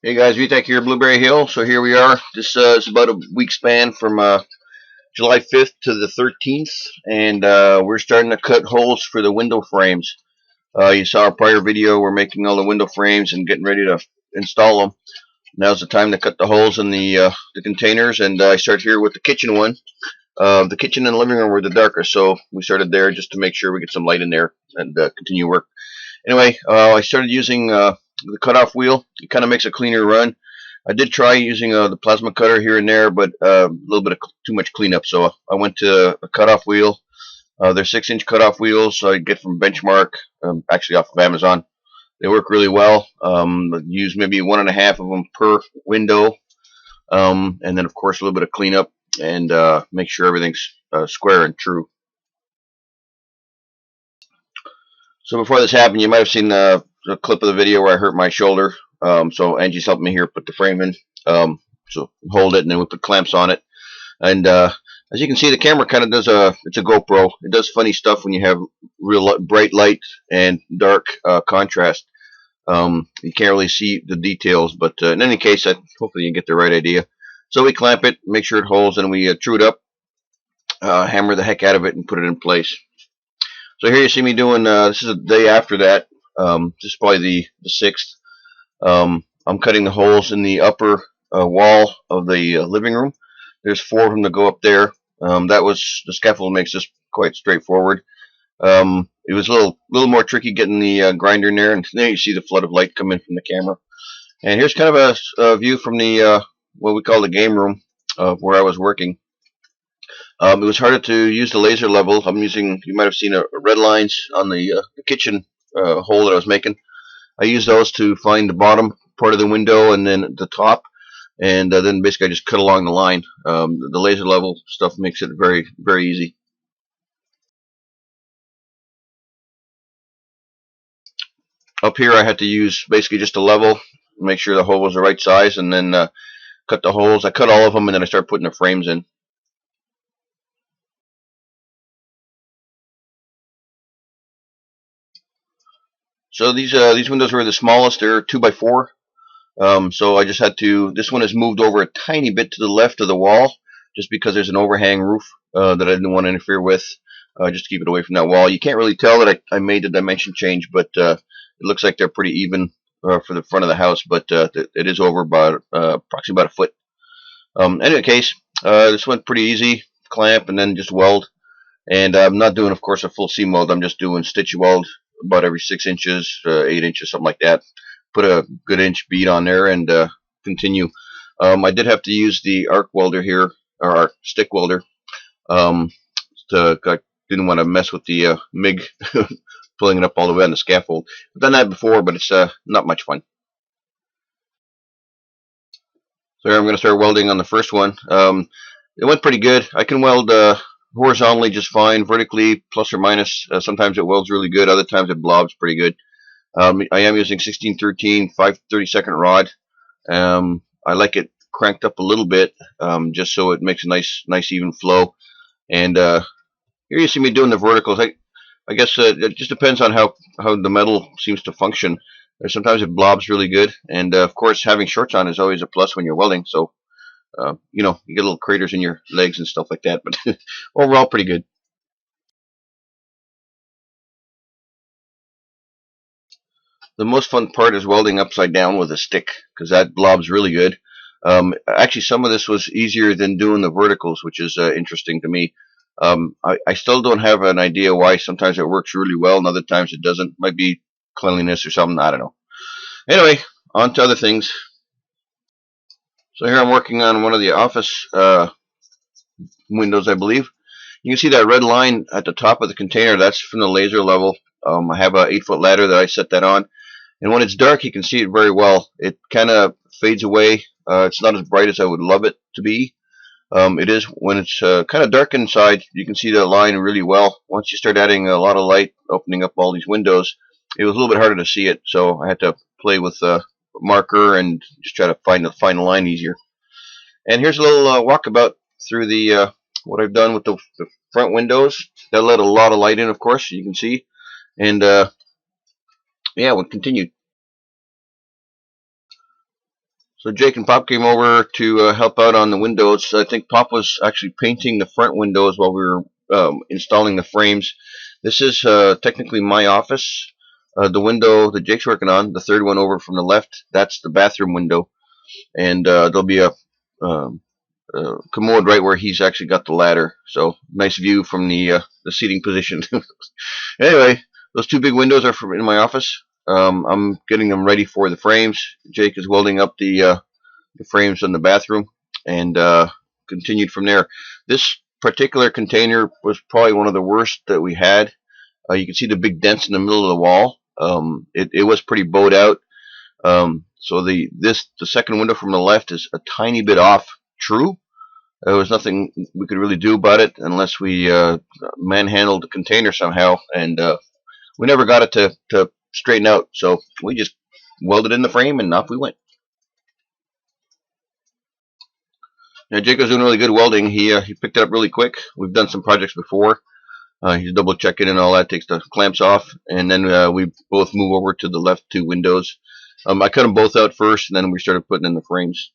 Hey guys, VTech here, Blueberry Hill. So here we are. This is about a week span from July 5th to the 13th, and we're starting to cut holes for the window frames. You saw our prior video. We're making all the window frames and getting ready to install them. Now's the time to cut the holes in the containers, and I start here with the kitchen one. The kitchen and the living room were the darkest, so we started there just to make sure we get some light in there and continue work. Anyway, I started using the cutoff wheel. It kind of makes a cleaner run. I did try using the plasma cutter here and there, but a little bit of too much cleanup. So I went to a cutoff wheel. They're 6-inch cutoff wheels I get from Benchmark, actually off of Amazon. They work really well. Use maybe 1.5 of them per window, and then of course a little bit of cleanup and make sure everything's square and true. So before this happened, you might have seen the clip of the video where I hurt my shoulder. So Angie's helping me here put the frame in. So hold it, and then we put clamps on it. And as you can see, the camera kind of does it's a GoPro. It does funny stuff when you have real bright light and dark contrast. You can't really see the details, but in any case, hopefully you get the right idea. So we clamp it, make sure it holds, and we true it up, hammer the heck out of it, and put it in place. So here you see me doing, this is a day after that, this is probably the 6th. I'm cutting the holes in the upper wall of the living room. There's 4 of them to go up there. The scaffold makes this quite straightforward. It was a little more tricky getting the grinder in there, and there you see the flood of light come in from the camera. And here's kind of a view from the what we call the game room where I was working. It was harder to use the laser level. I'm using, you might have seen red lines on the kitchen hole that I was making. I use those to find the bottom part of the window and then the top, and then basically I just cut along the line. The laser level stuff makes it very, very easy. Up here I had to use basically just a level, make sure the hole was the right size, and then cut the holes. I cut all of them, and then I started putting the frames in. So these windows were the smallest. They're 2x4. So I just had to. This one is moved over a tiny bit to the left of the wall, just because there's an overhang roof that I didn't want to interfere with, just to keep it away from that wall. You can't really tell that I made the dimension change, but it looks like they're pretty even for the front of the house. But it is over about approximately about a foot. In any case, this went pretty easy. Clamp and then just weld. And I'm not doing, of course, a full seam weld. I'm just doing stitch weld about every 6 inches, 8 inches, something like that. Put a good inch bead on there and continue. I did have to use the arc welder here, or arc stick welder. I didn't want to mess with the MIG, pulling it up all the way on the scaffold. I've done that before, but it's not much fun. So here I'm going to start welding on the first one. It went pretty good. I can weld horizontally just fine, vertically plus or minus. Sometimes it welds really good, other times it blobs pretty good. I am using 1613 5/32 rod. I like it cranked up a little bit, just so it makes a nice even flow. And here you see me doing the verticals. I guess it just depends on how the metal seems to function. Sometimes it blobs really good, and of course having shorts on is always a plus when you're welding. So you know, you get little craters in your legs and stuff like that, but overall pretty good. The most fun part is welding upside down with a stick, because that blobs really good. Actually, some of this was easier than doing the verticals, which is interesting to me. I still don't have an idea why. Sometimes it works really well, and other times it doesn't. Might be cleanliness or something. I don't know. Anyway, on to other things. So here I'm working on one of the office windows, I believe. You can see that red line at the top of the container. That's from the laser level. I have a 8-foot ladder that I set that on. And when it's dark, you can see it very well. It kind of fades away. It's not as bright as I would love it to be. It is when it's kind of dark inside. You can see the line really well. Once you start adding a lot of light, opening up all these windows, it was a little bit harder to see it. So I had to play with a marker and just try to find the line easier. And here's a little walkabout through the what I've done with the front windows. That let a lot of light in, of course, you can see. And yeah, we'll continue. So Jake and Pop came over to help out on the windows. I think Pop was actually painting the front windows while we were installing the frames. This is technically my office. The window that Jake's working on, the third one over from the left, that's the bathroom window. And there'll be a commode right where he's actually got the ladder. So nice view from the seating position. Anyway, those two big windows are in my office. I'm getting them ready for the frames. Jake is welding up the frames in the bathroom, and continued from there. This particular container was probably one of the worst that we had. You can see the big dents in the middle of the wall. It was pretty bowed out. So the second window from the left is a tiny bit off true. There was nothing we could really do about it unless we manhandled the container somehow, and we never got it to straighten out. So we just welded in the frame and off we went. Now Jacob's doing really good welding. He picked it up really quick. We've done some projects before. He's double checking and all that. Takes the clamps off, and then we both move over to the left two windows. I cut them both out first, and then we started putting in the frames.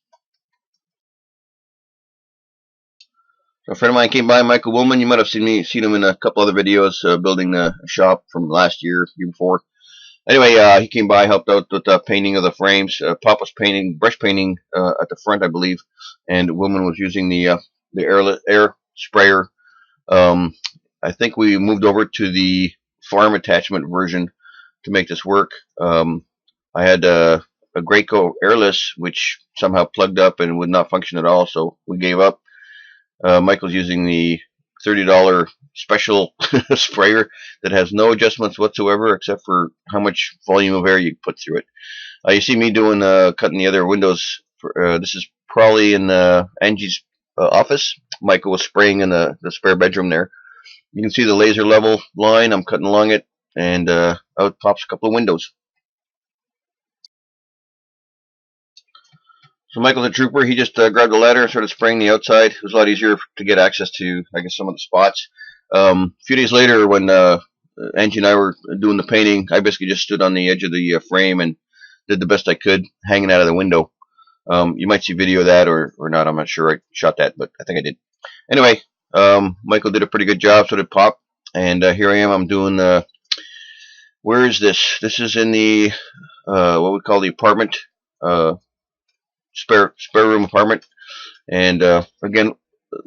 A friend of mine came by, Michael Woolman. You might have seen him in a couple other videos building a shop from last year before. Anyway, he came by, helped out with the painting of the frames. Pop was painting, brush painting at the front, I believe, and Woolman was using the air sprayer. I think we moved over to the farm attachment version to make this work. I had a Graco airless, which somehow plugged up and would not function at all, so we gave up. Michael's using the $30 special sprayer that has no adjustments whatsoever except for how much volume of air you put through it. You see me doing cutting the other windows. This is probably in Angie's office. Michael was spraying in the spare bedroom there. You can see the laser level line. I'm cutting along it, and out pops a couple of windows. So Michael's a trooper. He just grabbed the ladder and started spraying the outside. It was a lot easier to get access to, I guess, some of the spots. A few days later, when Angie and I were doing the painting, I basically just stood on the edge of the frame and did the best I could, hanging out of the window. You might see video of that or not. I'm not sure I shot that, but I think I did. Anyway, Michael did a pretty good job, so did Pop. And here I am. I'm doing where is this? This is in the what we call the apartment. Spare room apartment, and again,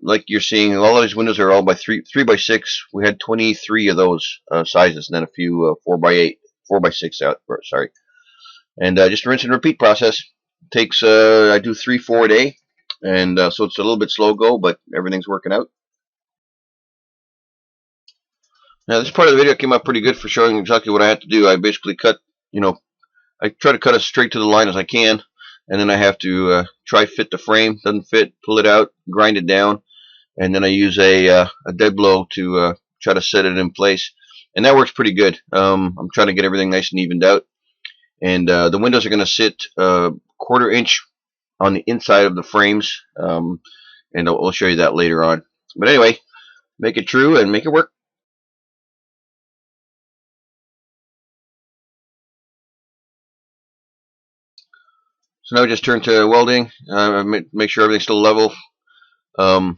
like you're seeing, all of these windows are all by 3 by 6. We had 23 of those sizes, and then a few 4 by 8, 4 by 6 out. Sorry, and just a rinse and repeat process. Takes I do 3-4 a day, and so it's a little bit slow go, but everything's working out. Now this part of the video came out pretty good for showing exactly what I had to do. I basically cut, I try to cut as straight to the line as I can. And then I have to try fit the frame. Doesn't fit, pull it out, grind it down, and then I use a dead blow to try to set it in place. And that works pretty good. I'm trying to get everything nice and evened out. And the windows are going to sit 1/4 inch on the inside of the frames, and I'll show you that later on. But anyway, make it true and make it work. So now we just turn to welding, make sure everything's still level. The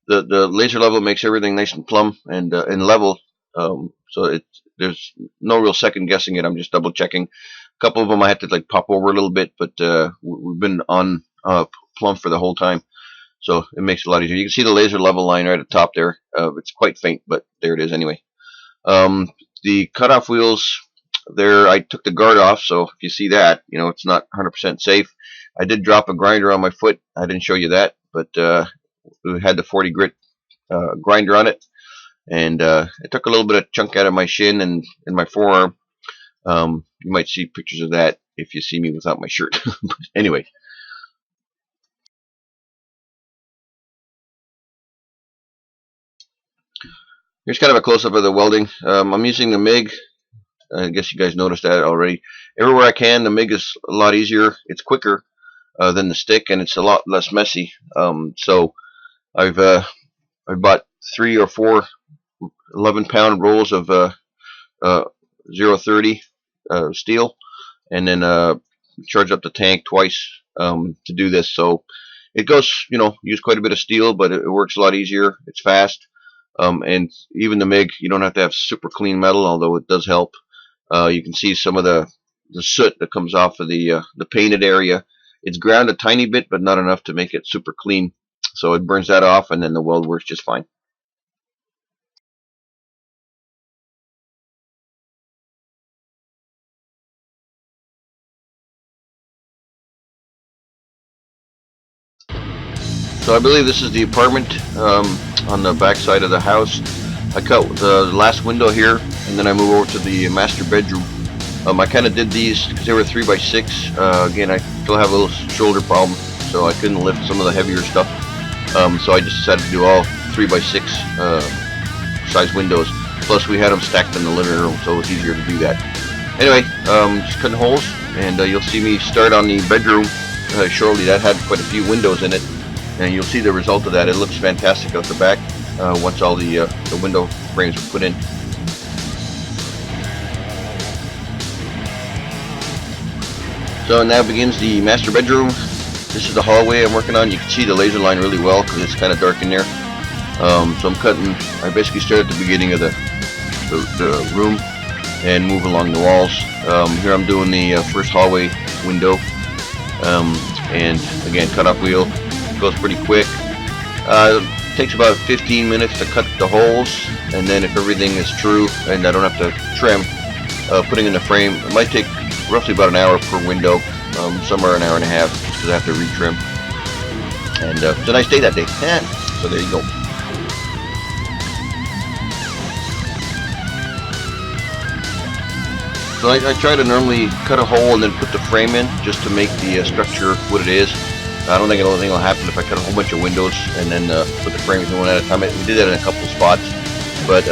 laser level makes everything nice and plumb and level, so there's no real second guessing it. I'm just double checking. A couple of them I had to like pop over a little bit, but we've been on plumb for the whole time, so it makes it a lot easier. You can see the laser level line right at the top there. It's quite faint, but there it is anyway. The cutoff wheels, there I took the guard off, so if you see that, it's not 100% safe. I did drop a grinder on my foot. I didn't show you that, but we had the 40 grit grinder on it, and it took a little bit of chunk out of my shin and in my forearm. You might see pictures of that if you see me without my shirt. But anyway. Here's kind of a close-up of the welding. I'm using the MIG. I guess you guys noticed that already. Everywhere I can, the MIG is a lot easier. It's quicker than the stick, and it's a lot less messy. So I bought 3 or 4 11-pound rolls of 030 steel, and then charge up the tank twice to do this. So it goes, use quite a bit of steel, but it works a lot easier. It's fast, and even the MIG, you don't have to have super clean metal, although it does help. You can see some of the soot that comes off of the painted area. It's ground a tiny bit, but not enough to make it super clean. So it burns that off, and then the weld works just fine. So I believe this is the apartment on the back side of the house. I cut the last window here, and then I move over to the master bedroom. I kind of did these because they were 3x6. Again, I still have a little shoulder problem, so I couldn't lift some of the heavier stuff. So I just decided to do all 3x6 size windows. Plus, we had them stacked in the living room, so it was easier to do that. Anyway, just cutting holes, and you'll see me start on the bedroom shortly. That had quite a few windows in it, and you'll see the result of that. It looks fantastic out the back once all the window frames were put in. So now begins the master bedroom. This is the hallway I'm working on. You can see the laser line really well because it's kind of dark in there. So I'm cutting. I basically start at the beginning of the room and move along the walls. Here I'm doing the first hallway window, and again, cutoff wheel. Goes pretty quick. It takes about 15 minutes to cut the holes, and then if everything is true and I don't have to trim, putting in the frame, it might take roughly about an hour per window, somewhere an hour and a half, because I have to retrim. And it's a nice day that day. So there you go. So I try to normally cut a hole and then put the frame in just to make the structure what it is. I don't think anything will happen if I cut a whole bunch of windows and then put the frames in one at a time. We did that in a couple of spots, but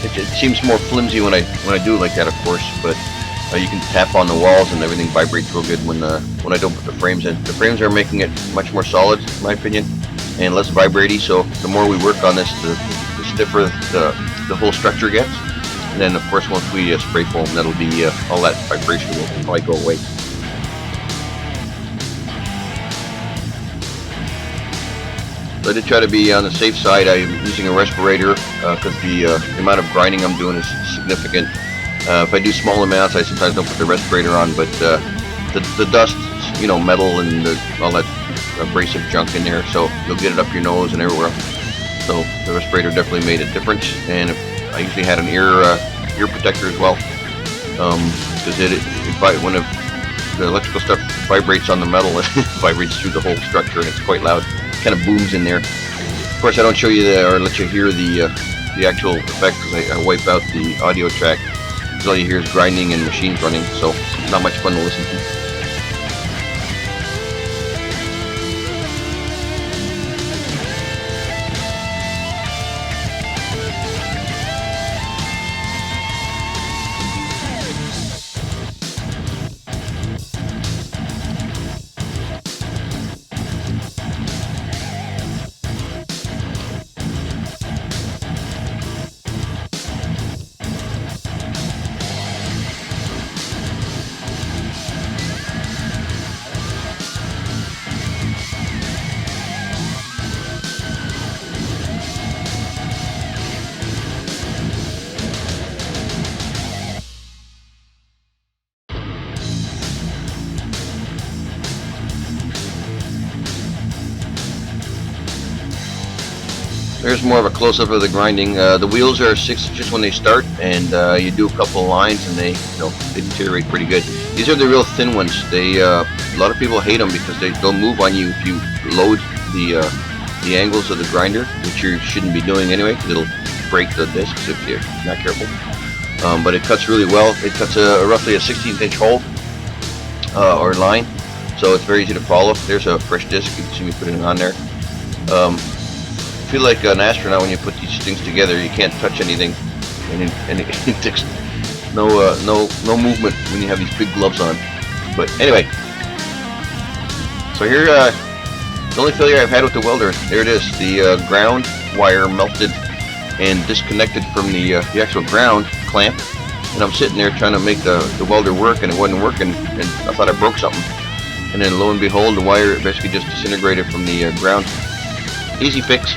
it seems more flimsy when I do it like that, of course. But you can tap on the walls and everything vibrates real good when I don't put the frames in. The frames are making it much more solid, in my opinion, and less vibratey. So the more we work on this, the stiffer the whole structure gets. And then, of course, once we spray foam, that'll be all that vibration will probably go away. So I did try to be on the safe side. I'm using a respirator because the amount of grinding I'm doing is significant. If I do small amounts, I sometimes don't put the respirator on, but the dust, metal and all that abrasive junk in there, so you'll get it up your nose and everywhere. So the respirator definitely made a difference, and I usually had an ear protector as well, because when the electrical stuff vibrates on the metal, it vibrates through the whole structure, and it's quite loud. Kind of booms in there. Of course, I don't show you or let you hear the actual effect because I wipe out the audio track. Because all you hear is grinding and machines running, so it's not much fun to listen to. There's more of a close-up of the grinding. The wheels are 6 inches when they start, and you do a couple of lines, and they deteriorate pretty good. These are the real thin ones. A lot of people hate them because they'll move on you if you load the angles of the grinder, which you shouldn't be doing anyway, because it'll break the discs if you're not careful. But it cuts really well. It cuts roughly a 16th-inch hole or line, so it's very easy to follow. There's a fresh disc. You can see me putting it on there. I feel like an astronaut when you put these things together. You can't touch anything, and it takes no movement when you have these big gloves on. But anyway, so here the only failure I've had with the welder, there it is. The ground wire melted and disconnected from the actual ground clamp, and I'm sitting there trying to make the welder work, and it wasn't working, and I thought I broke something. and then lo and behold, the wire basically just disintegrated from the ground. Easy fix.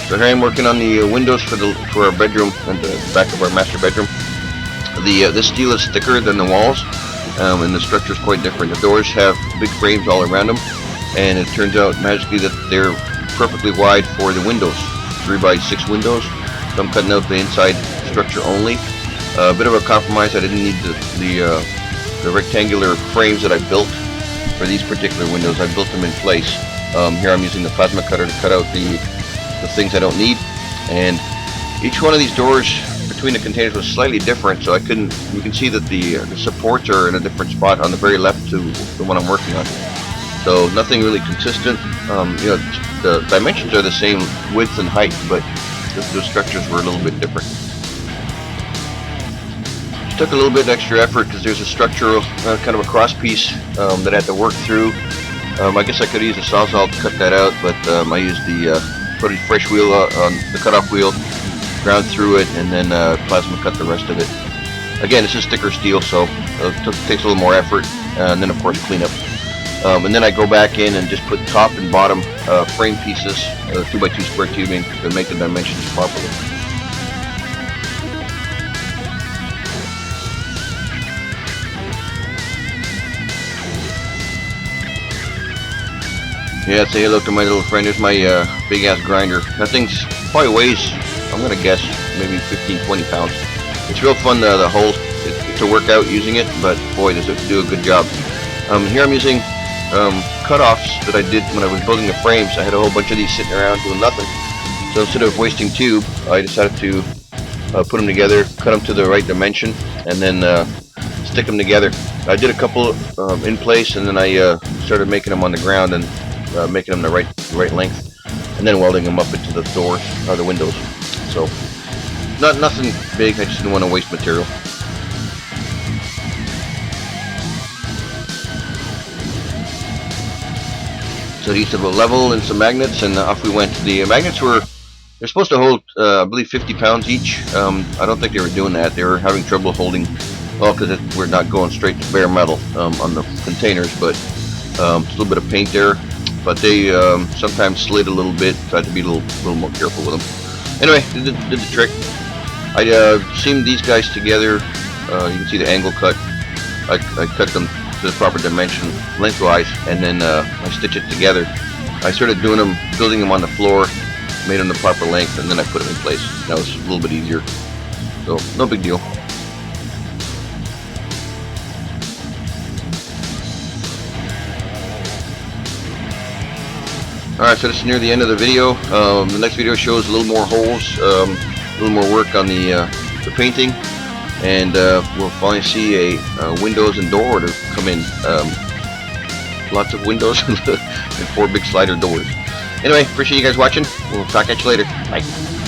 So here I'm working on the windows for our bedroom and the back of our master bedroom. This steel is thicker than the walls, and the structure is quite different. The doors have big frames all around them, and it turns out magically that they're perfectly wide for the windows, 3x6 windows. So I'm cutting out the inside structure only. A bit of a compromise. I didn't need the rectangular frames that I built for these particular windows. I built them in place. Here I'm using the plasma cutter to cut out the things I don't need, and each one of these doors between the containers was slightly different, so you can see that the supports are in a different spot on the very left to the one I'm working on. So nothing really consistent. You know, the dimensions are the same width and height, but the structures were a little bit different. Just took a little bit extra effort because there's a structural kind of a cross piece that I had to work through. I guess I could use a sawzall to cut that out, but I used put a fresh wheel on the cutoff wheel, ground through it, and then plasma cut the rest of it. Again, this is thicker steel, so it takes a little more effort, and then of course cleanup. And then I go back in and just put top and bottom frame pieces, 2x2 square tubing, to make the dimensions properly. Yeah, say hello to my little friend. Here's my big ass grinder. That thing's probably weighs, I'm gonna guess, maybe 15-20 pounds. It's real fun to work out using it, but boy, does it do a good job. Here I'm using cutoffs that I did when I was building the frames. I had a whole bunch of these sitting around doing nothing. So instead of wasting tube, I decided to put them together, cut them to the right dimension, and then stick them together. I did a couple in place, and then I started making them on the ground and making them the right length, and then welding them up into the doors or the windows. So nothing big. I just didn't want to waste material. So these have a level and some magnets, and off we went. The magnets they're supposed to hold I believe 50 pounds each. I don't think they were doing that. They were having trouble holding, well, because we're not going straight to bare metal on the containers, but a little bit of paint there. But they sometimes slid a little bit, so I had to be a little more careful with them. Anyway, did the trick. I seamed these guys together. You can see the angle cut. I cut them to the proper dimension lengthwise, and then I stitch it together. I started building them on the floor, made them the proper length, and then I put them in place. That was a little bit easier. So no big deal. Alright, so this is near the end of the video. The next video shows a little more holes, a little more work on the painting, and we'll finally see a windows and door order come in. Lots of windows and 4 big slider doors. Anyway, appreciate you guys watching. We'll talk at you later. Bye.